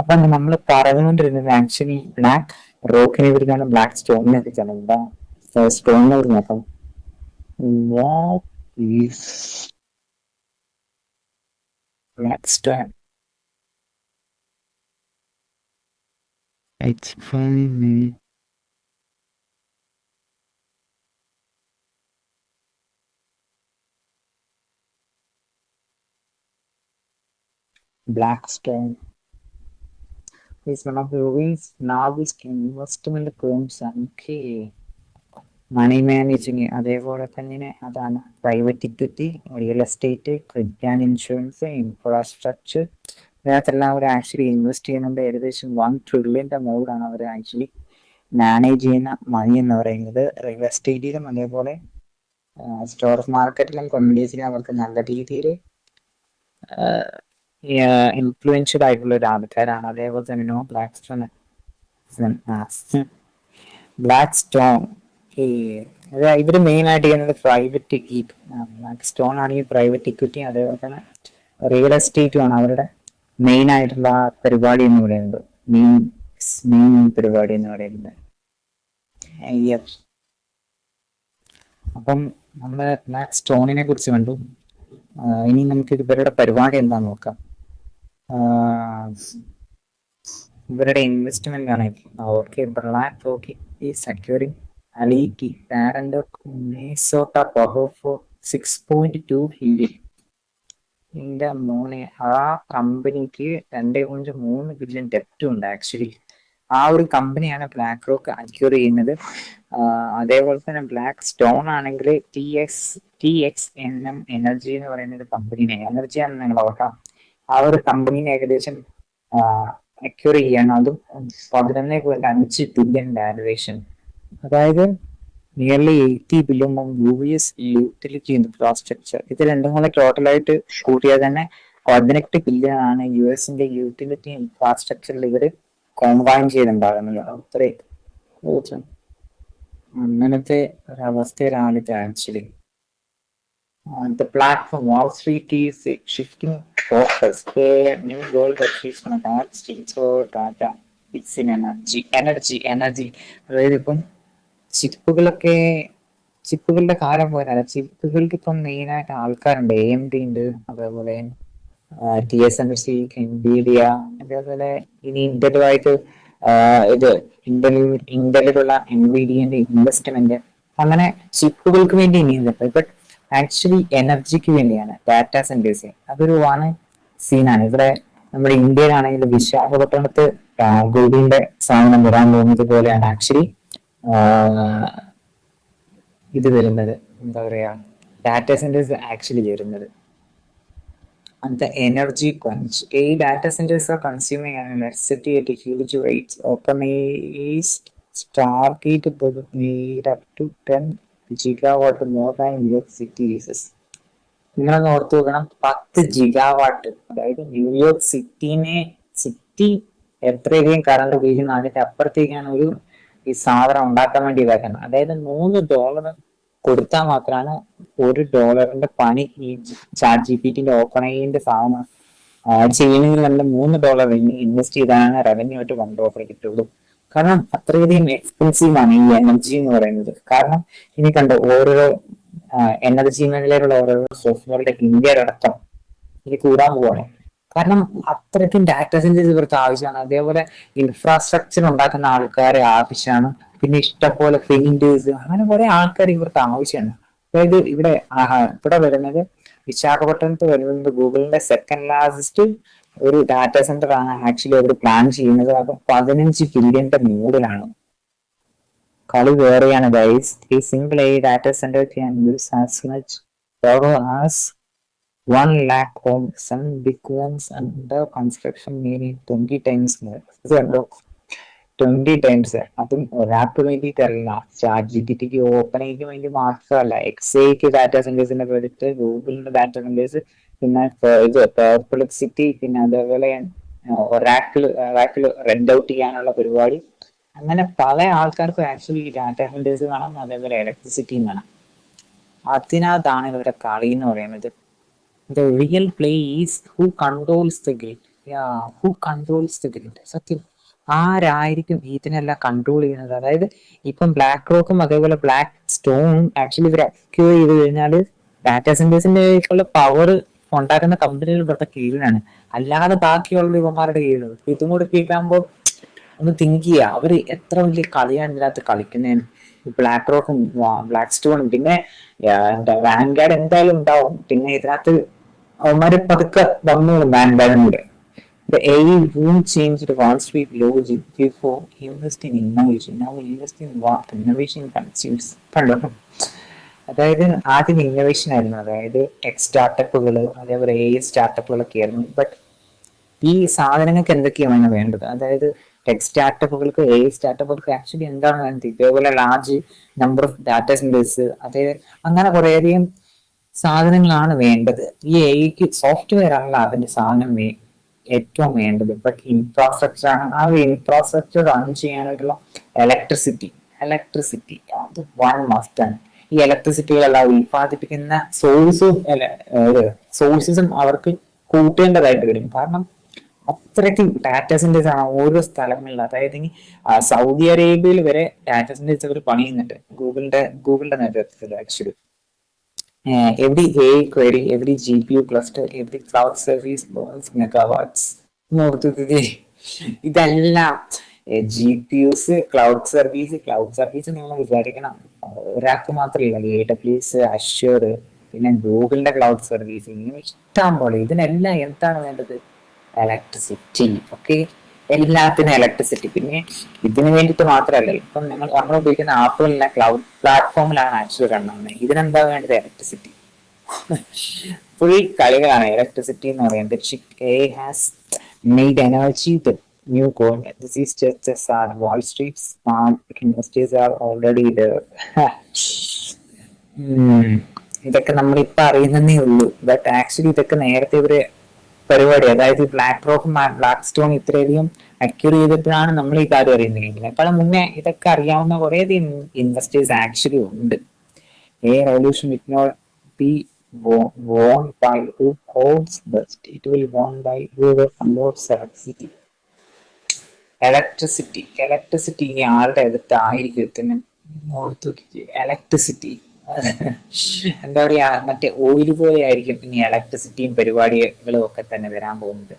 അപ്പൊ നമ്മൾ പറഞ്ഞുകൊണ്ടിരുന്നത് ആക്ച്വലി ബ്ലാക്ക് റോക്കിനെ കുറിച്ചാണ്, ബ്ലാക്ക് സ്റ്റോണിനെ കുറിച്ചാണ്. എന്താ സ്റ്റോണിനെ കുറിച്ച് നോക്കാം. What is black stone? It's funny. Black stone is one of the world's largest investment firms. Okay. Money managing, അതേപോലെ തന്നെ അതാണ് private equity, real estate, credit and insurance, infrastructure. ഇതിനകത്തെല്ലാം അവർ ആക്ച്വലി ഇൻവെസ്റ്റ് ചെയ്യുന്നുണ്ട്. ഏകദേശം 1 ട്രില്യൻ്റെ മുകളിലാണ് അവർ ആക്ച്വലി മാനേജ് ചെയ്യുന്ന മണി എന്ന് പറയുന്നത്. റിയൽ എസ്റ്റേറ്റിലും അതേപോലെ സ്റ്റോക്ക് മാർക്കറ്റിലും കമ്മ്യൂണിറ്റീസിലും അവർക്ക് നല്ല രീതിയിൽ ഇൻഫ്ലുവൻഷ്യൽ ആയിട്ടുള്ള ഒരു ആൾക്കാരാണ്. അതേപോലെ തന്നെ ബ്ലാക്ക് സ്റ്റോൺ ഇവര് മെയിൻ ആയിട്ട് ചെയ്യുന്നത് പ്രൈവറ്റ് ഇക്വിറ്റി. ബ്ലാക്ക് സ്റ്റോൺ ആണെങ്കിൽ പ്രൈവറ്റ് ഇക്വിറ്റി, അതേപോലെ തന്നെ റിയൽ എസ്റ്റേറ്റും ആണ് അവരുടെ മെയിൻ ആയിട്ടുള്ള പരിപാടി എന്ന് പറയുന്നത്. മെയിൻ പരിപാടി എന്ന് പറയുന്നത്. അപ്പം നമ്മൾ ബ്ലാക്ക് സ്റ്റോണിനെ കുറിച്ച് കണ്ടു. ഇനി നമുക്ക് ഇവരുടെ പരിപാടി എന്താന്ന് നോക്കാം. ഇവരുടെ ഇൻവെസ്റ്റ്മെന്റ് ആണ്. ഓക്കെ, ബ്ലാക്ക് റോക്കി ഈ സെക്യൂറിംഗ് അലീക്കി parent Minnesota power for 6.2 billion. ഇതിന്റെ മോനെ ആ കമ്പനിക്ക് 2.3 ബില്യൺ ഡെപ്റ്റും ഉണ്ട് ആക്ച്വലി. ആ ഒരു കമ്പനിയാണ് ബ്ലാക്ക് റോക്ക് അക്യൂർ ചെയ്യുന്നത്. അതേപോലെ തന്നെ ബ്ലാക്ക് സ്റ്റോൺ ആണെങ്കിൽ TXNM എനർജി എന്ന് പറയുന്ന ഒരു കമ്പനിനെ, എനർജിയാണ് നിങ്ങൾ ഓർക്കാം, ആ ഒരു കമ്പനിനെ ഏകദേശം അക്യൂർ ചെയ്യാണ്. അതും 11.5 ബില്യൺ വാലുവേഷൻ. അതായത് nearly 80 billion US utility infrastructure. ഇത് രണ്ടും കൂടെ ടോട്ടലായിട്ട് കൂട്ടിയാൽ തന്നെ 18 ബില്യൺ ആണ് US യൂട്ടിലിറ്റി ഇൻഫ്രാസ്ട്രക്ചറിൽ ഇവർ കോമ്പൈൻ ചെയ്തിട്ടുണ്ടാകുന്നത്. അത്രയും അങ്ങനത്തെ ഒരവസ്ഥയിലാണ് ഇത് actually. The platform Wall Street is shifting focus. New goal that is not for data. It's in energy. അതായത് ഇപ്പം ചിപ്പുകളുടെ കാലം പോലെയല്ല. ചിപ്പുകൾക്ക് ഇപ്പം മെയിനായിട്ട് ആൾക്കാരുണ്ട്. AMD ഉണ്ട്, അതേപോലെ TSMC, NVIDIA, അതേപോലെ ഇനി ഇന്റലുമായിട്ട് ഇത് ഇന്റലിലുള്ള NVIDIAന്റെ ഇൻവെസ്റ്റ്മെന്റ്. അങ്ങനെ ചിപ്പുകൾക്ക് വേണ്ടി ഇനിയുണ്ട്. ബട്ട് ആക്ച്വലി എനർജിക്ക് വേണ്ടിയാണ്, ഡാറ്റാ സെന്റേഴ്സ്. അതൊരു വൺ സീനാണ്. ഇവിടെ നമ്മുടെ ഇന്ത്യയിലാണെങ്കിൽ വിശാഖപട്ടണത്ത് ഗൂഗിളിന്റെ സാധനം വരാൻ പോകുന്നത് പോലെയാണ് ആക്ച്വലി ഇത് വരുന്നത്. എന്താ പറയാ, ഡാറ്റാ സെന്റേഴ്സ് ആക്ച്വലി വരുന്നത്. And the energy crunch. Data centers are consuming electricity at a huge rate. OpenAI's Stargate made up to 10 gigawatt more than New York City uses. നിങ്ങളൊന്ന് ഓർത്തു നോക്കണം, 10 ജിഗാവാട്ട്. അതായത് ന്യൂയോർക്ക് സിറ്റി എത്രയധികം current ഉപയോഗിക്കുന്ന അതിന്റെ അപ്പുറത്തേക്കാണ് ഈ സാധനം ഉണ്ടാക്കാൻ വേണ്ടി ഇതാക്കുന്നത്. അതായത് $3 കൊടുത്താൽ മാത്രമാണ് $1 പണി ഈ ചാറ്റ് GPT ഓപ്പണേന്റെ സാധനം ചെയ്യുന്നതിൽ നല്ല $3 ഇൻവെസ്റ്റ് ചെയ്താണ് റവന്യൂ ആയിട്ട് കൊണ്ടുപോകാൻ കിട്ടുള്ളൂ. കാരണം അത്രയധികം എക്സ്പെൻസീവ് ആണ് ഈ എനർജി എന്ന് പറയുന്നത്. കാരണം ഇനി കണ്ടോ, ഓരോ എനർജി മേഖലയിലുള്ള ഓരോ സോഫ്റ്റ്വെയറുടെ ഇന്ത്യയിലടക്കം ഇനി കൂടാൻ പോവാണ്. കാരണം അത്രയ്ക്കും ഡാറ്റാ സെന്റേഴ്സ് ഇവർക്ക് ആവശ്യമാണ്. അതേപോലെ ഇൻഫ്രാസ്ട്രക്ചർ ഉണ്ടാക്കുന്ന ആൾക്കാരെ ആവശ്യമാണ്. പിന്നെ ഇഷ്ടംപോലെ പെയിന്റേഴ്സ്, അങ്ങനെ കുറെ ആൾക്കാർ ഇവർക്ക് ആവശ്യമാണ്. അതായത് ഇവിടെ വരുന്നത് വിശാഖപട്ടണത്ത് വരുന്നത് ഗൂഗിളിന്റെ സെക്കൻഡ് ലാർജസ്റ്റ് ഒരു ഡാറ്റാ സെന്റർ ആണ് ആക്ച്വലി അവർ പ്ലാൻ ചെയ്യുന്നത്. അത് 15 ബില്യന്റെ മുകളിലാണ്. കളി വേറെയാണ് ഗൈസ്. ഈ single data centre can use as much power as 1 lakh homes. Some big ones under construction meaning 20 times more. ഇത് കണ്ടോ, 20 ടൈംസ്. അതും ഒരാൾക്ക് വേണ്ടിയിട്ടല്ല, ചാറ്റ് ജിപിടിക്ക് ഓപ്പണയ്ക്ക് വേണ്ടി മാത്രമല്ല. XAയ്ക്ക് ഡാറ്റാ സെന്റേഴ്സിന്റെ പ്രോജക്ട്, ഗൂഗിളിന്റെ ഡാറ്റാ സെന്റേഴ്സ്, പിന്നെ ഇത് പെർപ്ലെക്സിറ്റി, പിന്നെ അതേപോലെ ഒറാക്കിൾ റെന്റ് ഔട്ട് ചെയ്യാനുള്ള പരിപാടി. അങ്ങനെ പല ആൾക്കാർക്കും ആക്ച്വലി ഡാറ്റാ സെന്റേഴ്സ് വേണം, അതേപോലെ ഇലക്ട്രിസിറ്റിയും വേണം. അതിനകത്താണ് ഇവരുടെ കളി എന്ന് പറയുന്നത്. The real play is who controls the grid. Who controls the grid? സത്യം, ആരായിരിക്കും ഇതിനെല്ലാം കൺട്രോൾ ചെയ്യുന്നത്? അതായത് ഇപ്പം ബ്ലാക്ക് റോക്കും അതേപോലെ ബ്ലാക്ക് സ്റ്റോണും ആക്ച്വലി ഇവർ അക്യൂർ ചെയ്ത് കഴിഞ്ഞാൽ ഡാറ്റാ സെന്റേഴ്സിന്റെ പവർ ഉണ്ടാക്കുന്ന കമ്പനികൾ ഇവരുടെ കീഴിലാണ്, അല്ലാതെ ബാക്കിയുള്ള ഇവന്മാരുടെ കീഴിലാണ്. ഇതും കൂടെ കീഴാകുമ്പോൾ ഒന്ന് തിങ്ക് ചെയ്യുക, അവർ എത്ര വലിയ കളിയാണ് ഇതിനകത്ത് കളിക്കുന്നതിന്. ബ്ലാക്ക് റോക്കും ബ്ലാക്ക് സ്റ്റോണും പിന്നെ എന്താ വാൻഗാർഡ് എന്തായാലും ഉണ്ടാവും. പിന്നെ ഇതിനകത്ത് അവന്മാര് പതുക്കെ വന്നോളും വാൻഗാർഡിനും കൂടെ. The AI won't change the Wall Street logic before invest in innovation. Now invest in what? Innovation consumes. കണ്ടോ? അതായത് ആദ്യം ഇന്നോവേഷൻ ആയിരുന്നു, അതായത് ടെക് സ്റ്റാർട്ടപ്പുകൾ അതേപോലെ AI സ്റ്റാർട്ടപ്പുകളൊക്കെ ആയിരുന്നു. ബട്ട് ഈ സാധനങ്ങൾക്ക് എന്തൊക്കെയാണ് വേണ്ടത്? അതായത് ടെക് സ്റ്റാർട്ടപ്പുകൾക്ക് AI സ്റ്റാർട്ടപ്പുകൾക്ക് ആക്ച്വലി എന്താണ് വേണ്ടത്? ഇതേപോലെ large number of data centres, അതായത് അങ്ങനെ കുറേയധികം സാധനങ്ങളാണ് വേണ്ടത്. ഈ AI സോഫ്റ്റ്വെയർ ആണല്ലോ അതിന്റെ സാധനം ഏറ്റവും വേണ്ടത്. ബട്ട് ഇൻഫ്രാസ്ട്രക്ചർ ആണ്. ആ ഒരു ഇൻഫ്രാസ്ട്രക്ചർ റൺ ചെയ്യാനായിട്ടുള്ള ഇലക്ട്രിസിറ്റി ഇലക്ട്രിസിറ്റി അത് വൺ മസ്റ്റ് ആണ്. ഈ ഇലക്ട്രിസിറ്റികളെല്ലാം ഉൽപ്പാദിപ്പിക്കുന്ന സോഴ്സസും അവർക്ക് കൂട്ടേണ്ടതായിട്ട് വരും. കാരണം അത്രയ്ക്ക് ഡാറ്റാ സെന്റേഴ്സ് ആണ് ഓരോ സ്ഥലങ്ങളിൽ. അതായത് സൗദി അറേബ്യയിൽ വരെ ഡാറ്റാ സെന്റേഴ്സ് അവർ പണിയുന്നുണ്ട്, ഗൂഗിളിന്റെ നേതൃത്വത്തിൽ. Actually every AI query, every GPU cluster, every cloud service burns megawatts. നോക്കേ, ഇതെല്ലാം GPUs, ക്ലൗഡ് സർവീസ് നിങ്ങൾ വിചാരിക്കണം ഒരാൾക്ക് മാത്രമല്ല. AWS, അഷ്യൂർ, പിന്നെ ഗൂഗിളിന്റെ ക്ലൗഡ് സർവീസ്, ഇങ്ങനെ ഇഷ്ടം പോലെ. ഇതിനെല്ലാം എന്താണ് വേണ്ടത്? ഇലക്ട്രിസിറ്റി. ഓക്കെ, എല്ലാത്തിനും ഇലക്ട്രിസിറ്റി. പിന്നെ ഇതിനു വേണ്ടിയിട്ട് മാത്രമല്ല, ഇപ്പം നമ്മൾ ഉപയോഗിക്കുന്ന ആപ്പുകളിലെ ക്ലൗഡ് പ്ലാറ്റ്ഫോമിലാണ് ആക്ച്വലി റൺ ആവുന്നത്. ഇതിനെന്താ വേണ്ടത്? ഇലക്ട്രിസിറ്റി. ഫുൾ കളികളാണ് ഇലക്ട്രിസിറ്റി എന്ന് പറയുന്നത്. AI has made energy the new gold. This is just as our Wall Street smart investors are already there. ഇതൊക്കെ നമ്മളിപ്പോ അറിയുന്നതേ ഉള്ളൂ. ബട്ട് ആക്ച്വലി ഇതൊക്കെ നേരത്തെ ഇവര് പരിപാടി, അതായത് ബ്ലാക്ക് റോക്കും ബ്ലാക്ക് സ്റ്റോൺ ഇത്രയധികം അക്യൂർ ചെയ്തിട്ടാണ് നമ്മൾ ഈ കാര്യം അറിയുന്നത്. ഇതിനേക്കാളും മുന്നേ ഇതൊക്കെ അറിയാവുന്ന കുറേയധികം ഇൻവെസ്റ്റേഴ്സ് ആക്ച്വലി ഉണ്ട്. Revolution will not be won by who holds best. It will won by whoever controls electricity. Electricity ഇനി ആരുടെ അടുത്തായിരിക്കും തന്നെ ഇലക്ട്രിസിറ്റി. എന്താ പറയാ, മറ്റേ ഓയിൽ പോലെ ആയിരിക്കും ഇനി ഇലക്ട്രിസിറ്റിയും പരിപാടികളും ഒക്കെ തന്നെ വരാൻ പോകുന്നത്.